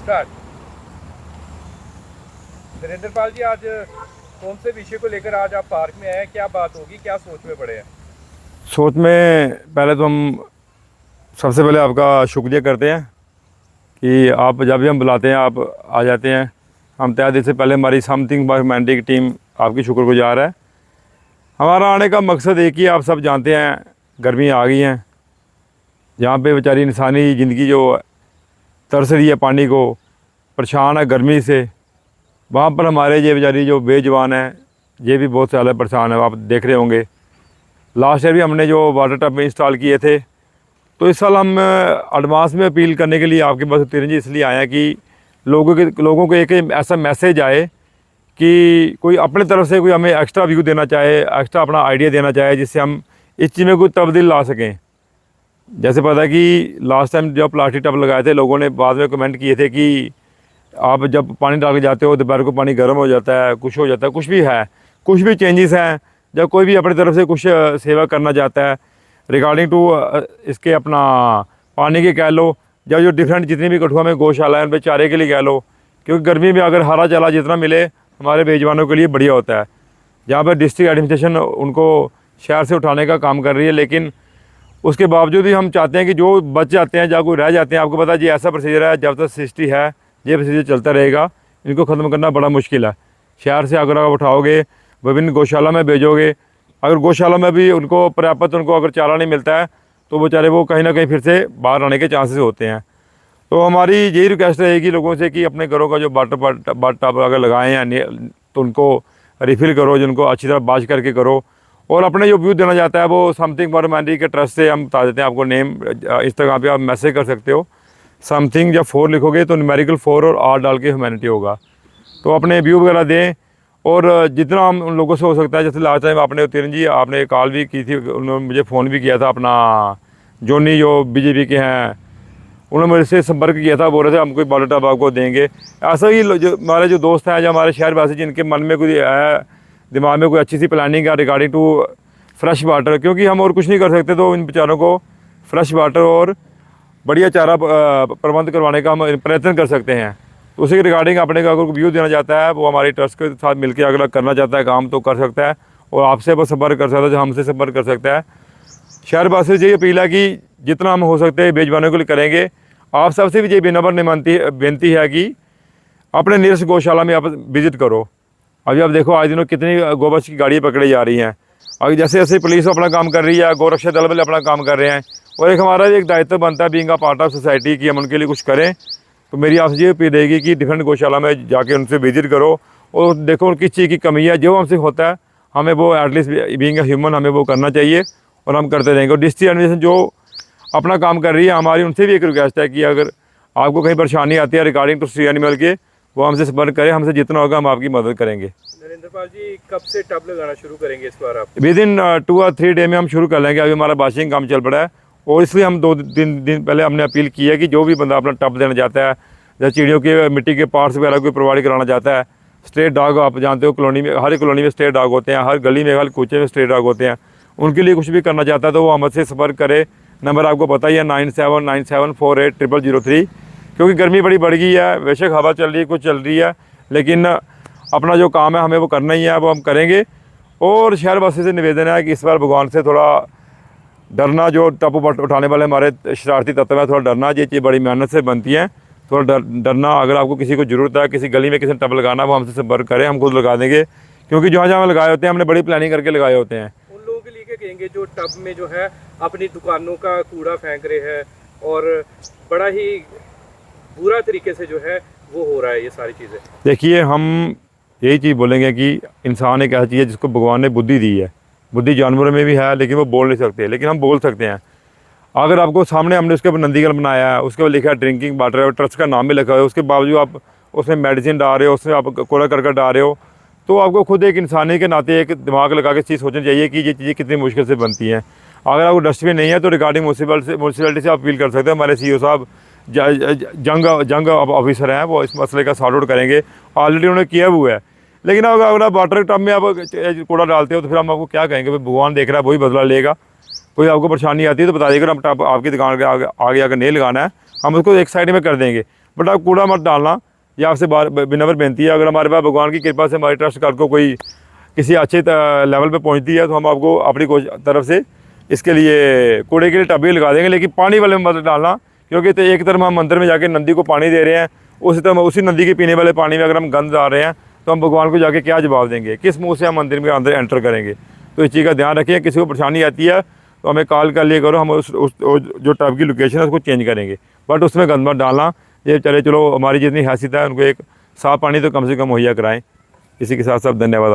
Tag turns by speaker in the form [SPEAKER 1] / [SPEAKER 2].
[SPEAKER 1] Start. Narendra Pal ji, आज कौन से विषय को लेकर आज आप पार्क में आए हैं? क्या बात होगी, क्या सोच में पड़े हैं?
[SPEAKER 2] सोच में पहले तो हम सबसे पहले आपका शुक्रिया करते हैं कि आप जब भी हम बुलाते हैं आप आ जाते हैं। हम तय दिन से पहले हमारी समथिंग ह्यूमैनिटी की टीम आपकी शुक्रगुजार है। हमारा आने का मकसद एक ही, आप सब जानते हैं, गर्मी आ गई हैं, जहाँ पे बेचारी इंसानी ज़िंदगी जो तरस रही है पानी को, परेशान है गर्मी से, वहाँ पर हमारे ये बेचारी जो बेजवान है ये भी बहुत ज़्यादा परेशान है। आप देख रहे होंगे लास्ट ईयर भी हमने जो वाटर टब इंस्टॉल किए थे, तो इस साल हम एडवांस में अपील करने के लिए आपके पास उतरन जी इसलिए आए हैं कि लोगों को एक ऐसा मैसेज आए कि कोई अपने तरफ से कोई हमें एक्स्ट्रा व्यू देना चाहे, एक्स्ट्रा अपना आइडिया देना चाहे, जिससे हम इस चीज़ में कोई तब्दील ला सकें। जैसे पता है कि लास्ट टाइम जब प्लास्टिक टब लगाए थे, लोगों ने बाद में कमेंट किए थे कि आप जब पानी डाल के जाते हो दोपहर को पानी गर्म हो जाता है, कुछ हो जाता है, कुछ भी है, कुछ भी चेंजेस हैं। जब कोई भी अपनी तरफ से कुछ सेवा करना चाहता है रिगार्डिंग टू इसके अपना पानी के कह लो, या जो डिफरेंट जितनी भी कठुआ में गौशाला है उन पर चारे के लिए कह लो, क्योंकि गर्मी में अगर हरा चारा जितना मिले हमारे बेजवानों के लिए बढ़िया होता है। जहाँ पर डिस्ट्रिक्ट एडमिनिस्ट्रेशन उनको शहर से उठाने का काम कर रही है, लेकिन उसके बावजूद भी हम चाहते हैं कि जो बच जाते हैं, जहाँ कोई रह जाते हैं, आपको पता है जी ऐसा प्रोसीजर है, जब तक सिस्टी है ये प्रोसीजर चलता रहेगा, इनको ख़त्म करना बड़ा मुश्किल है। शहर से अगर आप उठाओगे, विभिन्न गौशाला में भेजोगे, अगर गौशाला में भी उनको पर्याप्त उनको अगर चारा नहीं मिलता है तो बेचारे वो कहीं ना कहीं फिर से बाहर आने के चांसेस होते हैं। तो हमारी यही रिक्वेस्ट रहेगी लोगों से कि अपने घरों का जो वाटर टब अगर लगाए हैं तो उनको रिफ़िल करो, जिनको अच्छी तरह बाज करके करो। और अपने जो व्यू देना चाहता है वो समथिंग फॉर ह्यूमैनिटी के ट्रस्ट से हम बता देते हैं आपको नेम, इंस्टाग्राम पे आप मैसेज कर सकते हो। समथिंग जब 4 लिखोगे तो न्यूमेरिकल 4 और R डाल के ह्यूमैनिटी होगा। तो अपने व्यू वगैरह दें, और जितना हम उन लोगों से हो सकता है, जैसे लास्ट टाइम आपने उतरन जी आपने कॉल भी की थी, उन्होंने मुझे फ़ोन भी किया था, अपना जोनी जो बीजेपी के हैं उन्होंने मेरे से संपर्क किया था, बोल रहे थे हम कोई वाटर टब आपको देंगे। ऐसा ही जो हमारे जो दोस्त हैं, जो हमारे शहरवासी जिनके मन में कोई है, दिमाग में कोई अच्छी सी प्लानिंग है रिगार्डिंग टू फ्रेश वाटर, क्योंकि हम और कुछ नहीं कर सकते, तो इन बेचारों को फ्रेश वाटर और बढ़िया चारा प्रबंध करवाने का हम प्रयत्न कर सकते हैं। तो उसी के रिगार्डिंग अपने का अगर व्यू देना चाहता है, वो हमारी ट्रस्ट के साथ मिलकर अगर करना चाहता है काम तो कर सकता है, और आपसे बस संपर्क कर सकता है, जो हमसे संपर्क कर सकता है। शहरवासी से ये अपील है कि जितना हम हो सकते हैं बेजवानों के लिए करेंगे। आप सबसे भी ये बेनबर बेनती है कि अपने नियरेस्ट गौशाला में आप विज़िट करो। अभी आप देखो आज दिनों कितनी गोवंश की गाड़ियाँ पकड़ी जा रही हैं। अभी जैसे जैसे पुलिस अपना काम कर रही है, गौरक्षा दल वाले अपना काम कर रहे हैं, और एक हमारा एक दायित्व बनता है being a part of society कि हम उनके लिए कुछ करें। तो मेरी आपसे ये अपील रहेगी कि डिफरेंट गौशाला में जाके उनसे विजिट करो और देखो किस चीज़ की कमी है, जो हमसे होता है हमें वो एटलीस्ट बीइंग अ ह्यूमन हमें वो करना चाहिए, और हम करते रहेंगे। और डिस्ट्रिक्ट एडमिनिस्ट्रेशन जो अपना काम कर रही है, हमारी उनसे भी एक रिक्वेस्ट है कि अगर आपको कहीं परेशानी आती है रिगार्डिंग टू सी एनिमल के, वो हमसे संपर्क करें, हमसे जितना होगा हम आपकी मदद करेंगे।
[SPEAKER 1] नरेंद्र पाल जी, कब से टब लगाना शुरू करेंगे इस बार आप?
[SPEAKER 2] विद इन 2 और 3 डे में हम शुरू कर लेंगे। अभी हमारा बाशिंग काम चल पड़ा है, और इसलिए हम 2-3 दिन पहले हमने अपील की है कि जो भी बंदा अपना टब देना चाहता है, जैसे चिड़ियों के मिट्टी के पार्ट्स वगैरह कोई प्रोवाइड कराना चाहता है, स्ट्रेट डॉग आप जानते हो कॉलोनी में, हर कॉलोनी में स्ट्रेट डॉग होते हैं, हर गली में हर कूचे में स्ट्रेट डॉग होते हैं, उनके लिए कुछ भी करना चाहता है तो वो हमसे संपर्क करे। नंबर आपको पता ही है 9797480003। क्योंकि गर्मी बड़ी बढ़ गई है, बेशक हवा चल रही है, कुछ चल रही है, लेकिन अपना जो काम है हमें वो करना ही है, वो हम करेंगे। और शहरवासी से निवेदन है कि इस बार भगवान से थोड़ा डरना, जो टब उठाने वाले हमारे शरारती तत्व हैं, थोड़ा डरना, ये चीज़ बड़ी मेहनत से बनती हैं, थोड़ा डरना। अगर आपको किसी को ज़रूरत है, किसी गली में किसी ने टब लगाना, वो हमसे संपर्क करें, हम खुद लगा देंगे, क्योंकि जहाँ जहाँ लगाए होते हैं हमने बड़ी प्लानिंग करके लगाए होते हैं।
[SPEAKER 1] उन लोगों के लिए क्या कहेंगे जो टब में जो है अपनी दुकानों का कूड़ा फेंक रहे हैं, और बड़ा ही बुरा तरीके से जो है वो हो रहा है ये सारी चीज़ें?
[SPEAKER 2] देखिए, हम यही चीज़ बोलेंगे कि इंसान एक ऐसी चीज़ है जिसको भगवान ने बुद्धि दी है। बुद्धि जानवरों में भी है, लेकिन वो बोल नहीं सकते, लेकिन हम बोल सकते हैं। अगर आपको सामने हमने उसके ऊपर नंदीगल बनाया है, उसके ऊपर लिखा है ड्रिंकिंग वाटर और ट्रस्ट का नाम भी लिखा है, उसके बावजूद आप उसमें मेडिसिन डाल रहे हो, उसमें आप कूड़ा करकट डाल रहे हो, तो आपको खुद एक इंसानी के नाते एक दिमाग लगा के चीज़ सोचनी चाहिए कि ये चीज़ें कितनी मुश्किल से बनती हैं। अगर आपको डस्टबिन नहीं है तो रिगार्डिंग म्यूनसिपलिटी से आप अपील कर सकते हैं। हमारे CEO साहब जंग ऑफिसर हैं, वो इस मसले का सॉर्ट आउट करेंगे, ऑलरेडी उन्होंने किया हुआ है। लेकिन अगर आप वाटर टब में आप कूड़ा डालते हो तो फिर हम आपको क्या कहेंगे? भाई भगवान देख रहा है, वही बदला लेगा। कोई आपको परेशानी आती है तो बता दीजिएगा, हम टब आपकी दुकान के आगे अगर नहीं लगाना है हम उसको एक साइड में कर देंगे। बट आप कूड़ा मत डालना, ये आपसे विनम्र बेनती है। अगर हमारे पास भगवान की कृपा से हमारी ट्रस्ट कल को कोई किसी अच्छे लेवल पे पहुंचती है तो हम आपको अपनी तरफ से इसके लिए कूड़े के लिए टब भी लगा देंगे, लेकिन पानी वाले में मत डालना, क्योंकि तो एक तरफ हम मंदिर में जाके नदी को पानी दे रहे हैं, उसी तरह उसी नदी के पीने वाले पानी में अगर हम गंद डाल रहे हैं तो हम भगवान को जाके क्या जवाब देंगे, किस मुँह से हम मंदिर में अंदर एंटर करेंगे। तो इस चीज़ का ध्यान रखिए। किसी को परेशानी आती है तो हमें कॉल कर लिए करो, हम उस जो टब की लोकेशन है उसको चेंज करेंगे, बट उसमें गंद मत डालना। ये चलो हमारी जितनी हैसियत है उनको एक साफ़ पानी तो कम से कम मुहैया कराएं। इसी के साथ साथ धन्यवाद।